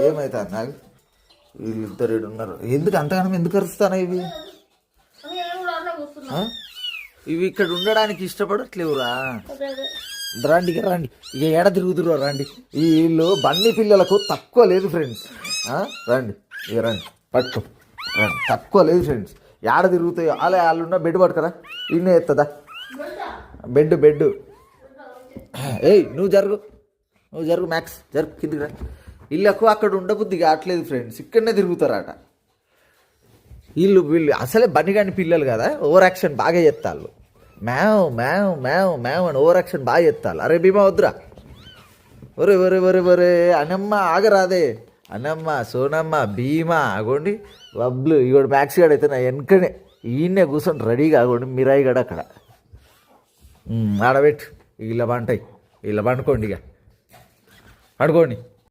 ఏమైతుంది నాకు వీళ్ళిద్దరు ఉన్నారు. ఎందుకు అంతగానం ఎందుకు అరుస్తానా ఇవి? ఇవి ఇక్కడ ఉండడానికి ఇష్టపడట్లేవురా. రండి రండి, ఇక ఏడ తిరుగుతురు రండి. వీళ్ళు బన్నీ పిల్లలకు తక్కువ లేదు ఫ్రెండ్స్. రండి ఇక రండి, పట్టుకో రండి. తక్కువ లేదు ఫ్రెండ్స్, ఏడ తిరుగుతాయో. అలా వాళ్ళున్న బెడ్ పట్టుకరా, ఇన్నే ఎత్తదా బెడ్. ఏయ్ నువ్వు జరుగు మ్యాక్స్, జరుగు కిందికి రా. వీళ్ళకు అక్కడ ఉండబుద్ధి కావట్లేదు ఫ్రెండ్స్, ఇక్కడనే తిరుగుతారట. వీళ్ళు అసలే బనిగాని పిల్లలు కదా, ఓవర్ యాక్షన్ బాగా చేస్తారు. మ్యావ్ మ్యావ్ మ్యావ్ మ్యావ్ అని ఓవర్ యాక్షన్ బాగా చేస్తారు. అరే భీమా వద్దురా, ఒరే అనమ్మ ఆగరాదే. అనమ్మ, సోనమ్మ, భీమా అగోండి, బబ్లు ఇగోడు మ్యాక్స్ గడ అయితే నా వెనకనే ఈయన్నే కూర్చొని రెడీగా ఆగోండి. మిరాయి గడ అక్కడ ఆడబెట్టు. ఇలా పంటాయి, ఇలా పండుకోండి, ఇక పండుకోండి.